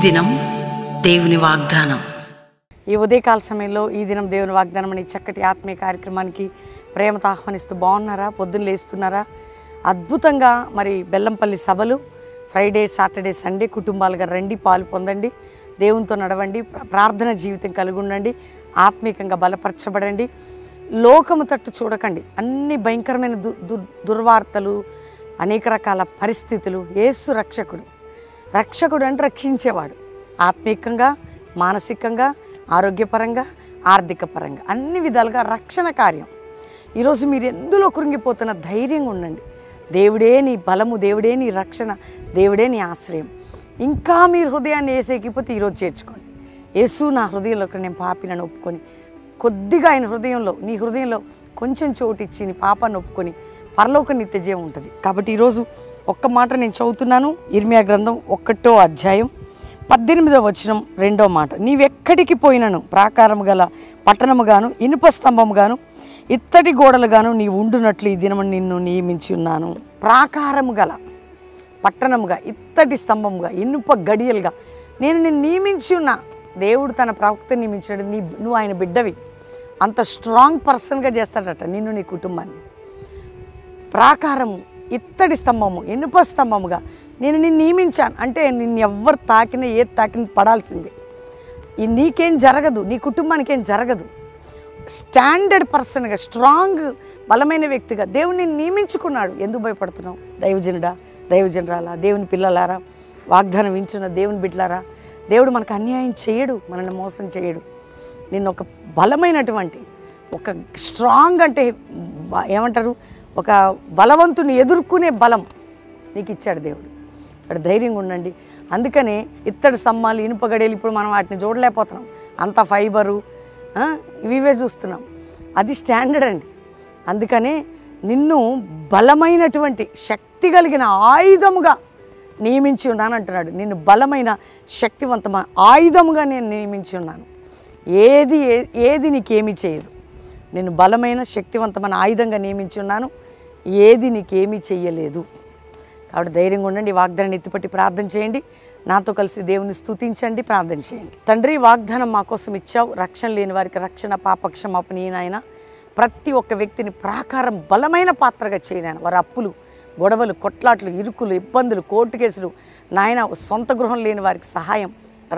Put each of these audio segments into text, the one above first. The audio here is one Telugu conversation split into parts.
దినం దేవుని వాగ్దానం. ఈ ఉదయకాల సమయంలో ఈ దినం దేవుని వాగ్దానం అనే చక్కటి ఆత్మీయ కార్యక్రమానికి ప్రేమతో ఆహ్వానిస్తూ బాగున్నారా? పొద్దున్న లేస్తున్నారా? అద్భుతంగా మరి బెల్లంపల్లి సభలు ఫ్రైడే, సాటర్డే, సండే కుటుంబాలుగా రండి, పాలు పొందండి, దేవునితో నడవండి, ప్రార్థన జీవితం కలిగి ఉండండి, ఆత్మీయంగా బలపరచబడండి. లోకము తట్టు చూడకండి. అన్ని భయంకరమైన దుర్వార్తలు, అనేక రకాల పరిస్థితులు. యేసు రక్షకుడు అంటే రక్షించేవాడు. ఆత్మీయంగా, మానసికంగా, ఆరోగ్యపరంగా, ఆర్థిక పరంగా అన్ని విధాలుగా రక్షణ కార్యం. ఈరోజు మీరు ఎందులో కృంగిపోతున్న ధైర్యంగా ఉండండి. దేవుడే నీ బలము, దేవుడే నీ రక్షణ, దేవుడే నీ ఆశ్రయం. ఇంకా మీరు హృదయాన్ని ఏసేకిపోతే ఈరోజు చేర్చుకోండి. యేసు నా హృదయంలోకి నేను పాపినని ఒప్పుకొని కొద్దిగా ఆయన హృదయంలో, నీ హృదయంలో కొంచెం చోటు ఇచ్చి నీ పాపాన్ని ఒప్పుకొని పరలోక నిత్య జీవం ఉంటుంది. కాబట్టి ఈరోజు ఒక్క మాట నేను చదువుతున్నాను. ఇర్మియా గ్రంథం 1వ అధ్యాయం 18వ వచనం 2వ మాట. నీవెక్కడికి పోయినను ప్రాకారము గల పట్టణముగాను, ఇనుప స్తంభముగాను, ఇత్తడి గోడలుగాను నీవు ఉండునట్లు ఈ దినము నిన్ను నియమించి ఉన్నాను. ప్రాకారము గల పట్టణముగా, ఇత్తడి స్తంభముగా, ఇనుప గడియలుగా నేను నిన్ను నియమించి ఉన్నా. దేవుడు తన ప్రవక్త నియమించాడు. నువ్వు ఆయన బిడ్డవి. అంత స్ట్రాంగ్ పర్సన్గా చేస్తాడట నిన్ను, నీ కుటుంబాన్ని. ప్రాకారము, ఇత్తడి స్తంభము, ఇనుప స్తంభముగా నేను నిన్ను నియమించాను. అంటే నిన్ను ఎవ్వరు తాకినా, ఏది తాకినా పడాల్సిందే. నీకేం జరగదు, నీ కుటుంబానికి ఏం జరగదు. స్టాండర్డ్ పర్సన్గా, స్ట్రాంగ్ బలమైన వ్యక్తిగా దేవుడిని నియమించుకున్నాడు. ఎందుకు భయపడుతున్నావు? దైవజనుడా, దైవజనరాలా, దేవుని పిల్లలారా, వాగ్దానం వింటున్న దేవుని బిడ్డలారా, దేవుడు మనకు అన్యాయం చేయడు, మనల్ని మోసం చేయడు. నిన్ను ఒక బలమైనటువంటి, ఒక స్ట్రాంగ్ అంటే ఏమంటారు, ఒక బలవంతుని ఎదుర్కొనే బలం నీకు ఇచ్చాడు దేవుడు. అక్కడ ధైర్యంగా ఉండండి. అందుకనే ఇత్తడి స్తంభాలు, ఇనుప గడియలు ఇప్పుడు మనం వాటిని చూడలేకపోతున్నాం. అంత ఫైబరు ఇవే చూస్తున్నాం. అది స్టాండర్డ్ అండి. అందుకనే నిన్ను బలమైనటువంటి శక్తి కలిగిన ఆయుధముగా నియమించి ఉన్నాను అంటున్నాడు. నిన్ను బలమైన శక్తివంతమైన ఆయుధముగా నేను నియమించి ఉన్నాను. ఏది నీకేమీ చేయదు. నేను బలమైన శక్తివంతమైన ఆయుధంగా నియమించి ఉన్నాను. ఏది నీకేమీ చెయ్యలేదు. కాబట్టి ధైర్యంగా ఉండండి. వాగ్దానాన్ని ఎత్తిపట్టి ప్రార్థన చేయండి. నాతో కలిసి దేవుని స్తుతించండి, ప్రార్థన చేయండి. తండ్రి, వాగ్దానం మా కోసం ఇచ్చావు. రక్షణ లేని వారికి రక్షణ, పాపక్షమాపణ నాయన. ప్రతి ఒక్క వ్యక్తిని ప్రాకారం, బలమైన పాత్రగా చేయనాయన. వారి అప్పులు, గొడవలు, కొట్లాట్లు, ఇరుకులు, ఇబ్బందులు, కోర్టు కేసులు నాయన, సొంత గృహం లేని వారికి సహాయం.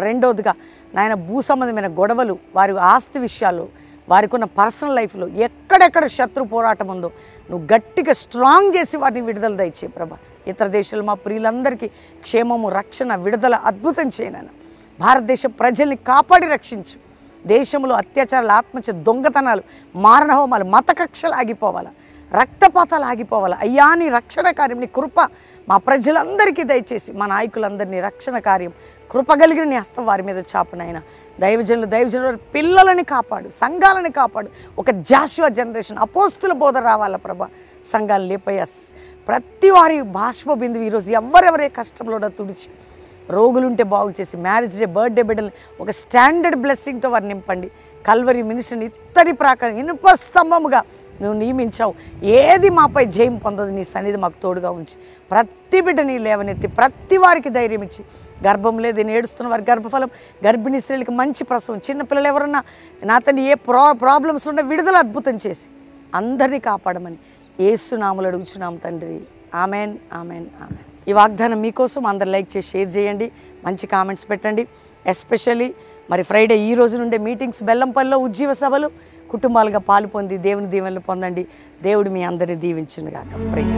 రెండవదిగా నాయన, భూ సంబంధమైన గొడవలు, వారి ఆస్తి విషయాలు, వారికి ఉన్న పర్సనల్ లైఫ్లో ఎక్కడెక్కడ శత్రు పోరాటం ఉందో నువ్వు గట్టిగా స్ట్రాంగ్ చేసి వారిని విడుదల దయచే ప్రభా. ఇతర దేశాలు మా ప్రియులందరికీ క్షేమము, రక్షణ, విడుదల అద్భుతం చేయనన్న. భారతదేశ ప్రజల్ని కాపాడి రక్షించు. దేశంలో అత్యాచారాలు, ఆత్మహత్య, దొంగతనాలు, మారణహోమాలు, మత కక్షలు ఆగిపోవాలా, రక్తపాతాలు ఆగిపోవాలా. అయ్యా, నీ రక్షణ కార్యం, నీ కృప మా ప్రజలందరికీ దయచేసి, మా నాయకులందరినీ రక్షణ కార్యం, కృపగలిగిన నీ హస్తం వారి మీద చాపునైనా. దైవజనులు పిల్లలని కాపాడు, సంఘాలని కాపాడు. ఒక జాషువా జనరేషన్, అపోస్తుల బోధ రావాలా ప్రభా. సంఘాలు లేపయ్యా. ప్రతి వారి బాష్ప బిందువు ఈరోజు ఎవరెవరే కష్టంలో తుడిచి, రోగులుంటే బాగు చేసి, మ్యారేజ్ డే, బర్త్డే బిడ్డలు ఒక స్టాండర్డ్ బ్లెస్సింగ్తో వారిని నింపండి. కల్వరి మినిస్ట్రీని ఇత్తడి ప్రాకారం, ఇనుప స్తంభముగా నువ్వు నియమించావు. ఏది మాపై జయం పొందదు. నీ సన్నిధి మాకు తోడుగా ఉంచి ప్రతి బిడ్డని లేవనెత్తి, ప్రతి వారికి ధైర్యం ఇచ్చి, గర్భం లేదని ఏడుస్తున్న వారి గర్భఫలం, గర్భిణీ స్త్రీలకు మంచి ప్రసవం, చిన్నపిల్లలు ఎవరన్నా నా తండ్రి ఏ ప్రాబ్లమ్స్ ఉన్న విడుదల అద్భుతం చేసి అందరినీ కాపాడమని యేసునామములో అడుగుచున్నాము తండ్రి. Amen, amen, amen. ఈ వాగ్దానం మీకోసం. అందరు లైక్ చేసి షేర్ చేయండి, మంచి కామెంట్స్ పెట్టండి. ఎస్పెషల్లీ మరి ఫ్రైడే ఈ రోజు నుండే మీటింగ్స్ బెల్లంపల్లిలో, ఉజ్జీవ సభలు, కుటుంబాలుగా పాలు పొంది దేవుని దీవెనలు పొందండి. దేవుడు మీ అందరినీ దీవించును గాక. ప్రైజ్.